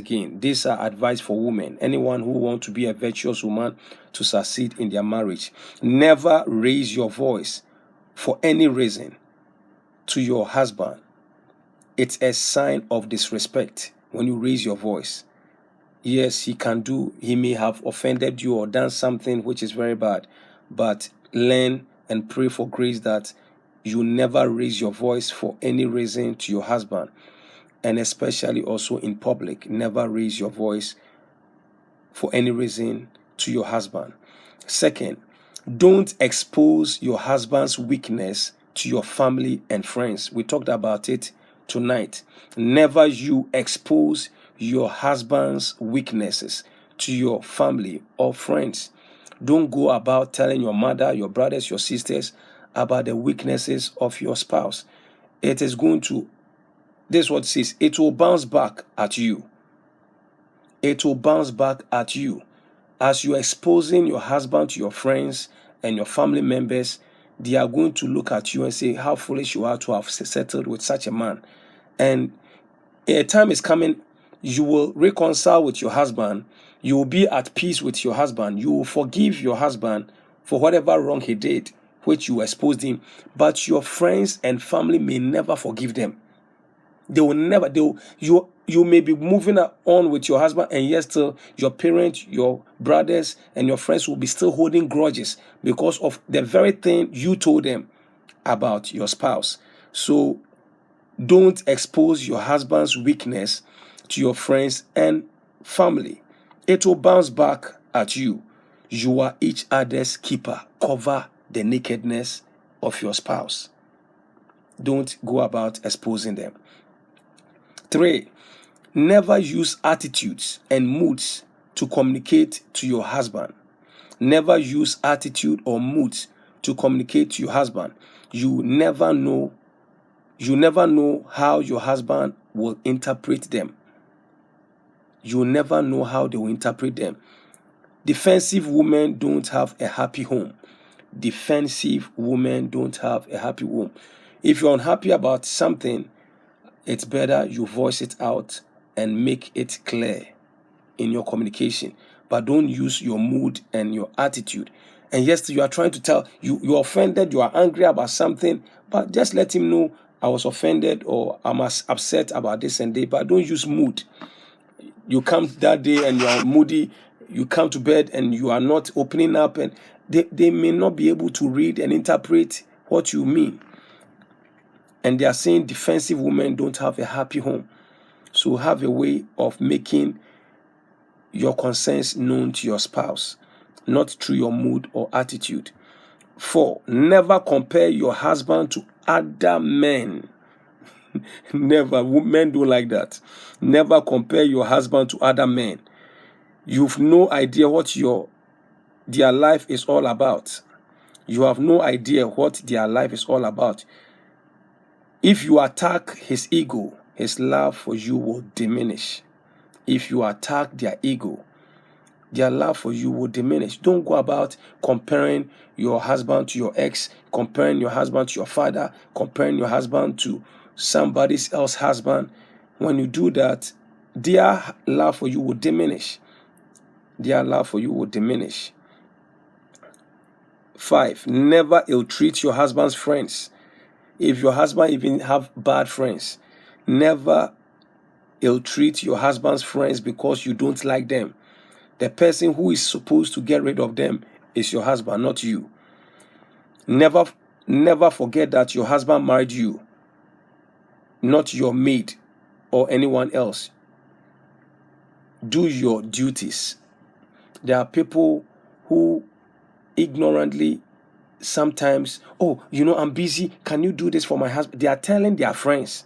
again. These are advice for women. Anyone who wants to be a virtuous woman to succeed in their marriage. Never raise your voice for any reason to your husband. It's a sign of disrespect when you raise your voice. Yes, he may have offended you or done something which is very bad, but learn and pray for grace that you never raise your voice for any reason to your husband. And especially also in public, never raise your voice for any reason to your husband. Second, don't expose your husband's weakness to your family and friends. We talked about it tonight. Never you expose your husband's weaknesses to your family or friends. Don't go about telling your mother, your brothers, your sisters about the weaknesses of your spouse. It is going to, this is what it says, it will bounce back at you. It will bounce back at you. As you're exposing your husband to your friends and your family members, they are going to look at you and say how foolish you are to have settled with such a man. And a time is coming, you will reconcile with your husband. You will be at peace with your husband. You will forgive your husband for whatever wrong he did, which you exposed him. But your friends and family may never forgive them. They will never. You may be moving on with your husband, and yet still your parents, your brothers, and your friends will be still holding grudges because of the very thing you told them about your spouse. So don't expose your husband's weakness to your friends and family. It will bounce back at you. You are each other's keeper. Cover the nakedness of your spouse. Don't go about exposing them. 3, never use attitudes and moods to communicate to your husband. Never use attitude or moods to communicate to your husband. You never know how your husband will interpret them. You never know how they will interpret them. Defensive women don't have a happy home. Defensive women don't have a happy home. If you're unhappy about something, it's better you voice it out and make it clear in your communication. But don't use your mood and your attitude. And yes, you are trying to tell, you're offended, you are angry about something, but just let him know, I was offended or I'm upset about this and that, but don't use mood. You come that day and you are moody, you come to bed and you are not opening up, and they may not be able to read and interpret what you mean. And they are saying defensive women don't have a happy home. So have a way of making your concerns known to your spouse, not through your mood or attitude. 4, never compare your husband to other men. Never. Men don't like that. Never compare your husband to other men. You've no idea what their life is all about. You have no idea what their life is all about. If you attack his ego, his love for you will diminish. If you attack their ego, their love for you will diminish. Don't go about comparing your husband to your ex, comparing your husband to your father, comparing your husband to somebody else's husband. When you do that, their love for you will diminish. Their love for you will diminish. 5, never ill-treat your husband's friends. If your husband even have bad friends, never ill-treat your husband's friends because you don't like them. The person who is supposed to get rid of them is your husband, not you. Never forget that your husband married you, not your maid or anyone else. Do your duties. There are people who ignorantly sometimes, I'm busy. Can you do this for my husband? They are telling their friends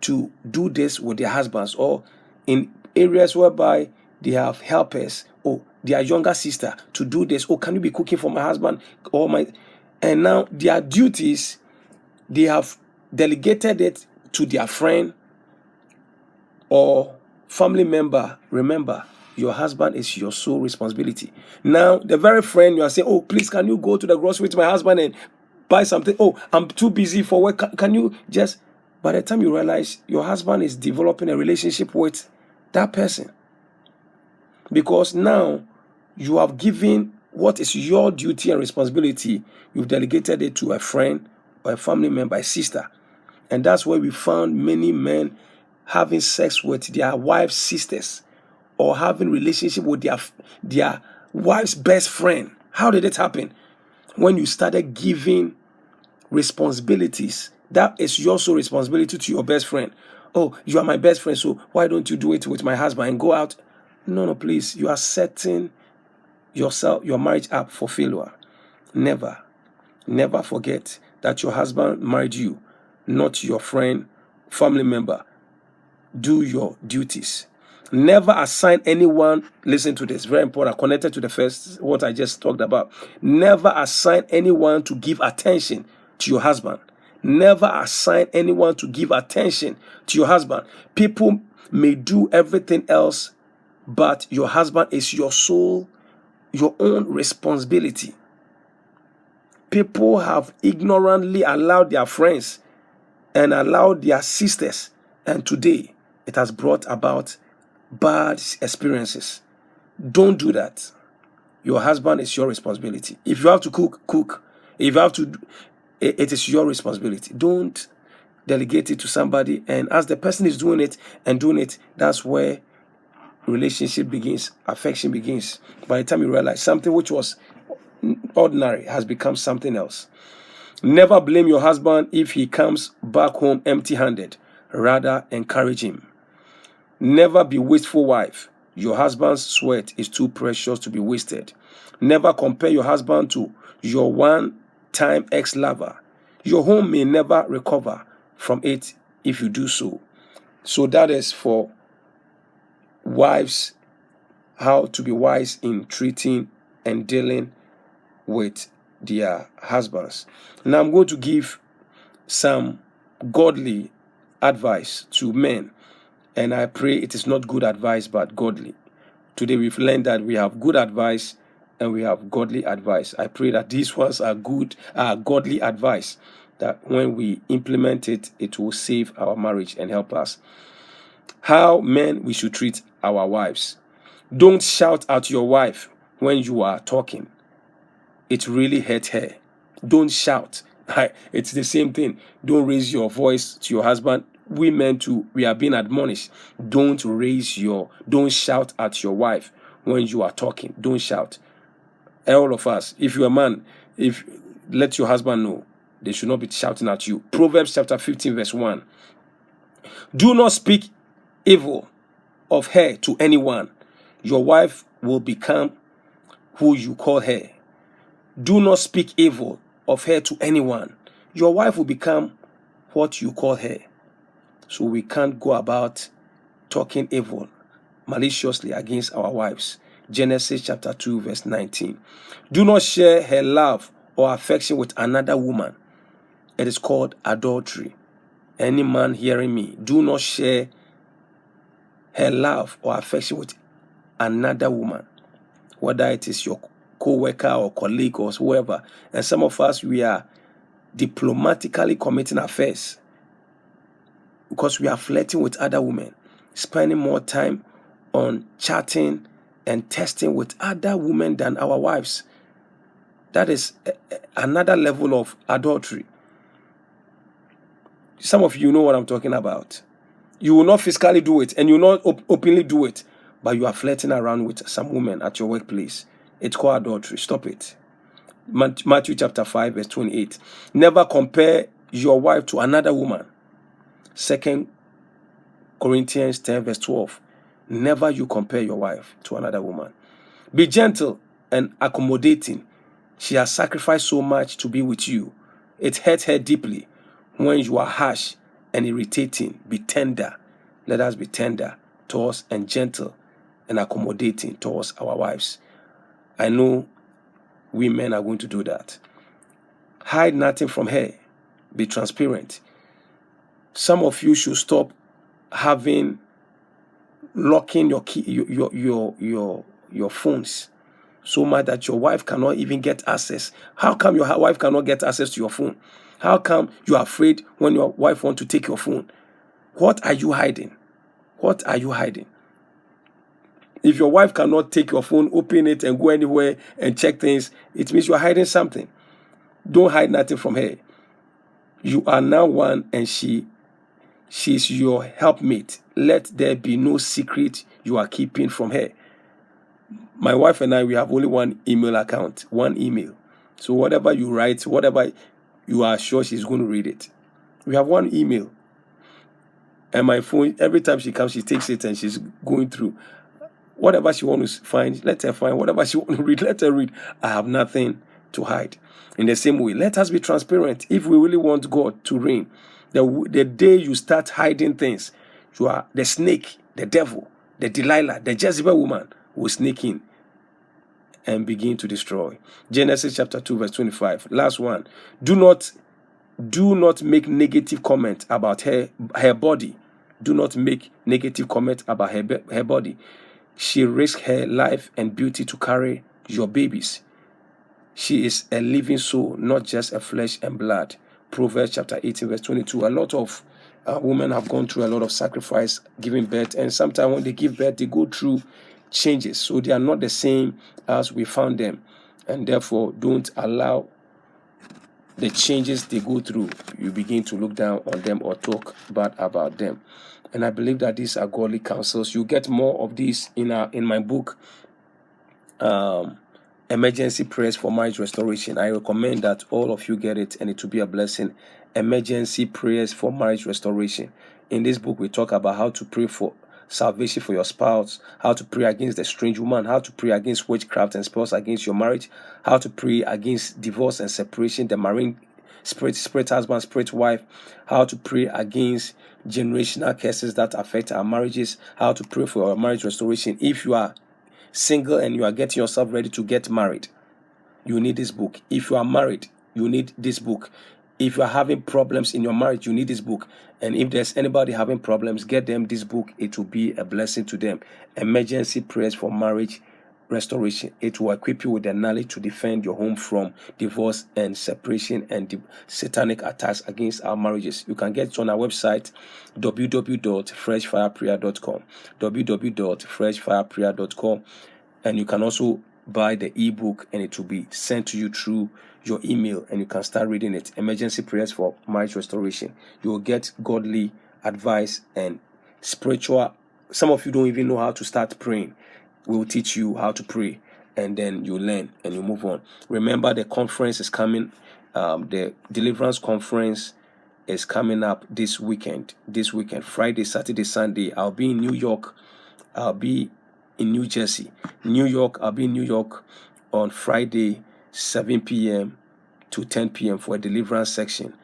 to do this with their husbands, or in areas whereby they have helpers, their younger sister to do this. Can you be cooking for my husband or my? And now their duties, they have delegated it to their friend or family member. Remember, your husband is your sole responsibility. Now, the very friend you are saying, please, can you go to the grocery with my husband and buy something? I'm too busy for work. Can you just... By the time you realize your husband is developing a relationship with that person. Because now you have given what is your duty and responsibility, you've delegated it to a friend or a family member, a sister. And that's where we found many men having sex with their wives' sisters, or having relationship with their wife's best friend. How did it happen? When you started giving responsibilities, that is your sole responsibility, to your best friend. Oh, you are my best friend, so why don't you do it with my husband and go out? No, please. You are setting yourself, your marriage up for failure. Never forget that your husband married you, not your friend, family member. Do your duties. Never assign anyone, listen to this, very important, connected to the first, what I just talked about. Never assign anyone to give attention to your husband. Never assign anyone to give attention to your husband. People may do everything else, but your husband is your soul, your own responsibility. People have ignorantly allowed their friends and allowed their sisters, and today it has brought about bad experiences. Don't do that. Your husband is your responsibility. If you have to cook. If you have to, it is your responsibility. Don't delegate it to somebody, and as the person is doing it, that's where relationship begins, affection begins. By the time you realize something which was ordinary has become something else. Never blame your husband if he comes back home empty-handed. Rather, encourage him. Never be wasteful wife. Your husband's sweat is too precious to be wasted. Never compare your husband to your one-time ex-lover. Your home may never recover from it if you do so. So that is for wives, how to be wise in treating and dealing with their husbands. Now I'm going to give some godly advice to men, and I pray it is not good advice but godly. Today we've learned that we have good advice and we have godly advice. I pray that these ones are godly advice, that when we implement it, it will save our marriage and help us. How men we should treat our wives. Don't shout at your wife when you are talking. It really hurts her. Don't shout. It's the same thing. Don't raise your voice to your husband. We men too, we are being admonished. Don't shout at your wife when you are talking. Don't shout. All of us, if you're a man, let your husband know they should not be shouting at you. Proverbs chapter 15 verse 1. Do not speak evil of her to anyone. Your wife will become who you call her. Do not speak evil of her to anyone. Your wife will become what you call her. So we can't go about talking evil maliciously against our wives. Genesis chapter 2 verse 19. Do not share her love or affection with another woman. It is called adultery. Any man hearing me, do not share her love or affection with another woman, whether it is your co-worker or colleague or whoever. And some of us, we are diplomatically committing affairs because we are flirting with other women, spending more time on chatting and texting with other women than our wives. That is another level of adultery. Some of you know what I'm talking about. You will not physically do it and you will not openly do it, but you are flirting around with some woman at your workplace. It's called adultery. Stop it. Matthew chapter 5 verse 28. Never compare your wife to another woman. 2 Corinthians 10 verse 12. Never you compare your wife to another woman. Be gentle and accommodating. She has sacrificed so much to be with you. It hurts her deeply when you are harsh and irritating. Be tender. Let us be tender towards and gentle and accommodating towards our wives. I know we men are going to do that. Hide nothing from her. Be transparent. Some of you should stop locking your key, your phones so much that your wife cannot even get access. How come your wife cannot get access to your phone? How come you are afraid when your wife wants to take your phone? What are you hiding? What are you hiding? If your wife cannot take your phone, open it, and go anywhere and check things, it means you are hiding something. Don't hide nothing from her. You are now one, and she's your helpmate. Let there be no secret you are keeping from her. My wife and I, we have only one email account, one email. So whatever you write, whatever you are sure she's going to read it. We have one email. And my phone, every time she comes, she takes it and she's going through. Whatever she wants to find, let her find. Whatever she wants to read, let her read. I have nothing to hide. In the same way, let us be transparent. If we really want God to reign, the day you start hiding things, you are the snake, the devil, the Delilah, the Jezebel woman will sneak in and begin to destroy. Genesis chapter 2 verse 25. Last one. Do not make negative comment about her body. Do not make negative comment about her body. She risked her life and beauty to carry your babies. She is a living soul, not just a flesh and blood. Proverbs chapter 18 verse 22. A lot of women have gone through a lot of sacrifice giving birth, and sometimes when they give birth, they go through changes. So they are not the same as we found them, and therefore don't allow the changes they go through, you begin to look down on them or talk bad about them. And I believe that these are godly counsels. You get more of these in my book, Emergency Prayers for Marriage Restoration. I recommend that all of you get it, and it will be a blessing. Emergency Prayers for Marriage Restoration. In this book, we talk about how to pray for salvation for your spouse, how to pray against the strange woman, how to pray against witchcraft and spells against your marriage, how to pray against divorce and separation, the marine spirit husband, spirit wife, how to pray against generational curses that affect our marriages, how to pray for your marriage restoration. If you are single and you are getting yourself ready to get married, you need this book. If you are married, you need this book. If you are having problems in your marriage, you need this book. And if there's anybody having problems, get them this book. It will be a blessing to them. Emergency Prayers for Marriage Restoration. It will equip you with the knowledge to defend your home from divorce and separation and satanic attacks against our marriages. You can get it on our website, www.freshfireprayer.com, www.freshfireprayer.com. And you can also buy the ebook, and it will be sent to you through your email, and you can start reading it. Emergency Prayers for Marriage Restoration. You will get godly advice and spiritual. Some of you don't even know how to start praying. We will teach you how to pray, and then you learn and you move on. Remember, the conference is coming. The Deliverance Conference is coming up this weekend, Friday, Saturday, Sunday. I'll be in New York. I'll be in New Jersey. I'll be in New York on Friday, 7 p.m. to 10 p.m. for a deliverance section.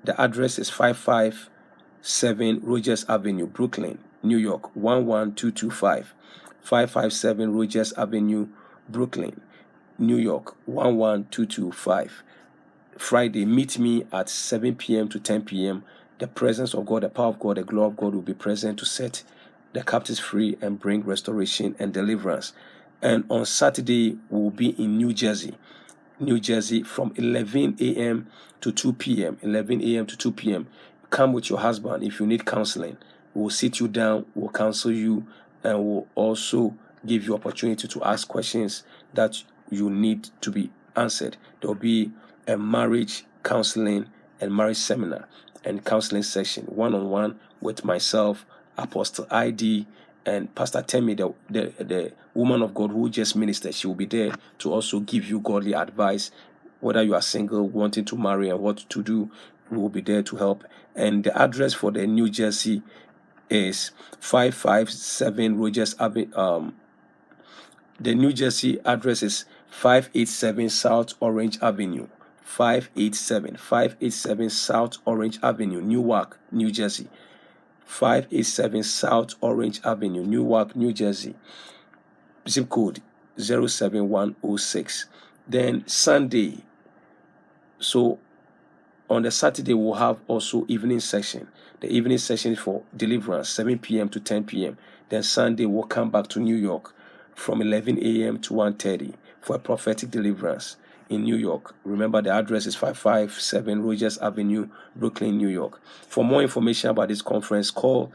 The address is 557 Rogers Avenue, Brooklyn, New York, 11225. 557 Rogers Avenue, Brooklyn, New York, 11225. Friday, meet me at 7 p.m. to 10 p.m. The presence of God, the power of God, the glory of God will be present to set the captives free and bring restoration and deliverance. And on Saturday, we'll be in New Jersey, from 11 a.m. to 2 p.m. 11 a.m. to 2 p.m. Come with your husband if you need counseling. We'll sit you down, we'll counsel you, and we'll also give you opportunity to ask questions that you need to be answered. There'll be a marriage counseling and marriage seminar and counseling session, one-on-one with myself, Apostle ID, and Pastor Temi, the woman of God who just ministered. She will be there to also give you godly advice, whether you are single, wanting to marry, and what to do. We will be there to help. And the address for the New Jersey is 557 Rogers Avenue. The New Jersey address is 587 South Orange Avenue. 587 South Orange Avenue, Newark, New Jersey. 587 South Orange Avenue, Newark, New Jersey. Zip code 07106. Then Sunday. So on the Saturday, we'll have also evening session. The evening session is for deliverance, 7 p.m. to 10 p.m. Then Sunday, we'll come back to New York from 11 a.m. to 1:30 for a prophetic deliverance in New York. Remember, the address is 557 Rogers Avenue, Brooklyn, New York. For more information about this conference, call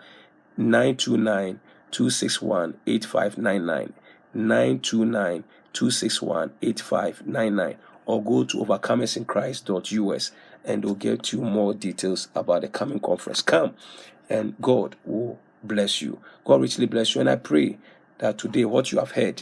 929-261-8599. 929-261-8599. Or go to overcomersinchrist.us and they'll get you more details about the coming conference. Come, and God will bless you. God richly bless you. And I pray that today what you have heard